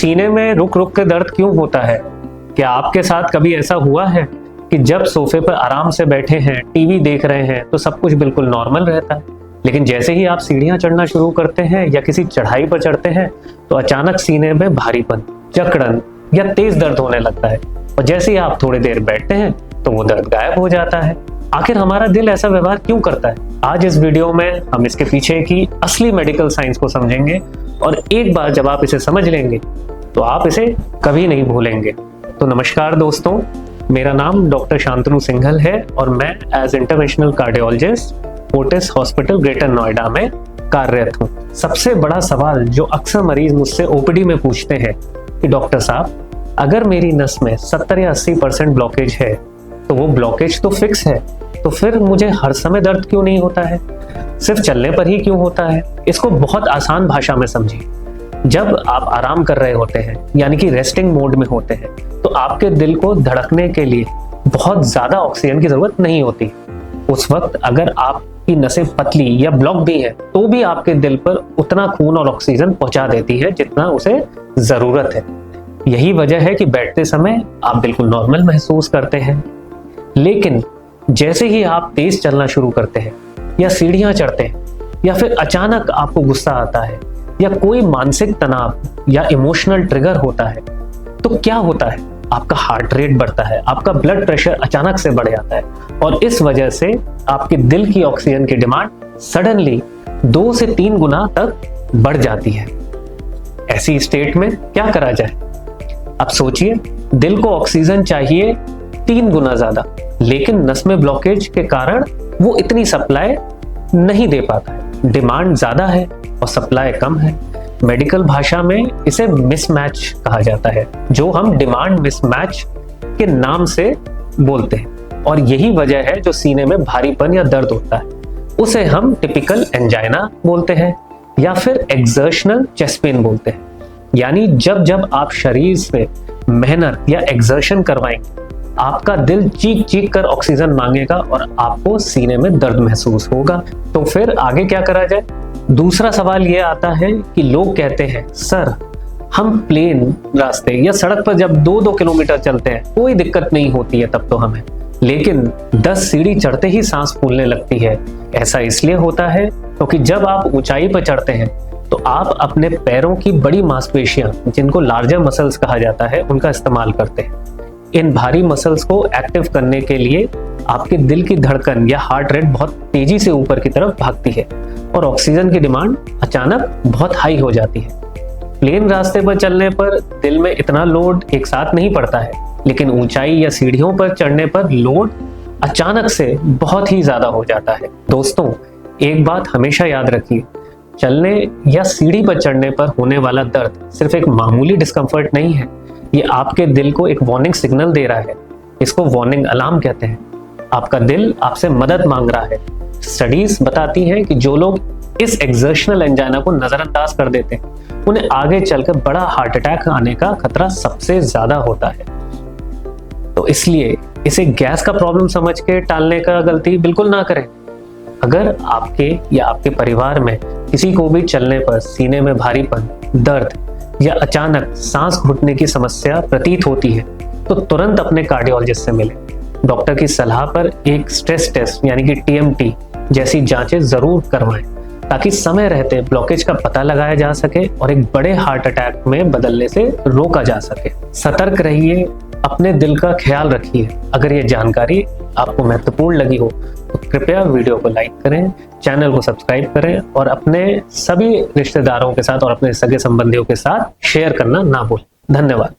सीने में रुक रुक के दर्द क्यों होता है? क्या आपके साथ कभी ऐसा हुआ है कि जब सोफे पर आराम से बैठे हैं, टीवी देख रहे हैं तो सब कुछ बिल्कुल नॉर्मल रहता है, लेकिन जैसे ही आप सीढ़ियां चढ़ना शुरू करते हैं या किसी चढ़ाई पर चढ़ते हैं तो अचानक सीने में भारीपन, जकड़न या तेज दर्द होने लगता है और जैसे ही आप थोड़ी देर बैठते हैं तो वो दर्द गायब हो जाता है। आखिर हमारा दिल ऐसा व्यवहार क्यों करता है? आज इस वीडियो में हम इसके पीछे की असली मेडिकल साइंस को समझेंगे और एक बार जब आप इसे समझ लेंगे तो आप इसे कभी नहीं भूलेंगे। तो नमस्कार दोस्तों, मेरा नाम डॉक्टर शांतनु सिंघल है और मैं as interventional cardiologist Fortis hospital Greater Noida में कार्यरत हूँ। सबसे बड़ा सवाल जो अक्सर मरीज मुझसे ओपीडी में पूछते हैं कि डॉक्टर साहब, अगर मेरी नस में 70 या 80% ब्लॉकेज है तो वो ब्लॉकेज तो फिक्स है, तो फिर मुझे हर समय दर्द क्यों नहीं होता है, सिर्फ चलने पर ही क्यों होता है? इसको बहुत आसान भाषा में समझिए। जब आप आराम कर रहे होते हैं यानी कि रेस्टिंग मोड में होते हैं तो आपके दिल को धड़कने के लिए बहुत ज्यादा ऑक्सीजन की जरूरत नहीं होती। उस वक्त अगर आपकी नसें पतली या ब्लॉक भी है तो भी आपके दिल पर उतना खून और ऑक्सीजन पहुंचा देती है जितना उसे जरूरत है। यही वजह है कि बैठते समय आप बिल्कुल नॉर्मल महसूस करते हैं, लेकिन जैसे ही आप तेज चलना शुरू करते हैं या सीढ़ियां चढ़ते हैं या फिर अचानक आपको गुस्सा आता है या कोई मानसिक तनाव या इमोशनल ट्रिगर होता है तो क्या होता है? आपका हार्ट रेट बढ़ता है, आपका ब्लड प्रेशर अचानक से बढ़ जाता है और इस वजह से आपके दिल की ऑक्सीजन की डिमांड सडनली 2 से 3 गुना तक बढ़ जाती है। ऐसी स्टेट में क्या करा जाए? अब सोचिए, दिल को ऑक्सीजन चाहिए 3 गुना ज्यादा, लेकिन नस में ब्लॉकेज के कारण वो इतनी सप्लाई नहीं दे पाता है। डिमांड ज्यादा है और सप्लाई कम है। मेडिकल भाषा में इसे मिसमैच कहा जाता है, जो हम डिमांड मिसमैच के नाम से बोलते हैं और यही वजह है जो सीने में भारीपन या दर्द होता है उसे हम टिपिकल एंजाइना बोलते हैं या फिर एक्सर्शनल चेस्ट पेन बोलते हैं। यानी जब जब आप शरीर से मेहनत या एक्सर्शन करवाएंगे, आपका दिल चीख चीख कर ऑक्सीजन मांगेगा और आपको सीने में दर्द महसूस होगा। तो फिर आगे क्या करा जाए? दूसरा सवाल यह आता है कि लोग कहते हैं, सर हम प्लेन रास्ते या सड़क पर जब 2-2 किलोमीटर चलते हैं कोई दिक्कत नहीं होती है तब तो हमें, लेकिन 10 सीढ़ी चढ़ते ही सांस फूलने लगती है। ऐसा इसलिए होता है क्योंकि जब आप ऊंचाई पर चढ़ते हैं तो आप अपने पैरों की बड़ी मांसपेशियां, जिनको लार्जर मसल्स कहा जाता है, उनका इस्तेमाल करते हैं। इन भारी मसल्स को एक्टिव करने के लिए आपके दिल की धड़कन या हार्ट रेट बहुत तेजी से ऊपर की तरफ भागती है और ऑक्सीजन की डिमांड अचानक बहुत हाई हो जाती है। प्लेन रास्ते पर चलने पर दिल में इतना लोड एक साथ नहीं पड़ता है, लेकिन ऊंचाई या सीढ़ियों पर चढ़ने पर लोड अचानक से बहुत ही ज्यादा हो जाता है। दोस्तों, एक बात हमेशा याद रखिए, चलने या सीढ़ी पर चढ़ने पर होने वाला दर्द सिर्फ एक मामूली डिस्कम्फर्ट नहीं है, ये आपके दिल को एक वार्निंग सिग्नल दे रहा है। इसको वार्निंग अलार्म कहते हैं। आपका दिल आपसे मदद मांग रहा है। स्टडीज बताती हैं कि जो लोग इस एक्सर्शनल एंजाइना को नजरअंदाज कर देते हैं उन्हें आगे चलकर बड़ा हार्ट अटैक आने का खतरा सबसे ज्यादा होता है। तो इसलिए इसे गैस का प्रॉब्लम समझ के टालने का गलती बिल्कुल ना करें। अगर आपके या आपके परिवार में किसी को भी चलने पर सीने में भारीपन, दर्द या अचानक सांस घुटने की समस्या प्रतीत होती है तो तुरंत अपने कार्डियोलॉजिस्ट से मिलें। डॉक्टर की सलाह पर एक स्ट्रेस टेस्ट यानी कि TMT जैसी जांचें जरूर करवाएं ताकि समय रहते ब्लॉकेज का पता लगाया जा सके और एक बड़े हार्ट अटैक में बदलने से रोका जा सके। सतर्क रहिए, अपने दिल का ख्याल रखिए। अगर ये जानकारी आपको महत्वपूर्ण लगी हो तो कृपया वीडियो को लाइक करें, चैनल को सब्सक्राइब करें और अपने सभी रिश्तेदारों के साथ और अपने सगे संबंधियों के साथ शेयर करना ना भूलें। धन्यवाद।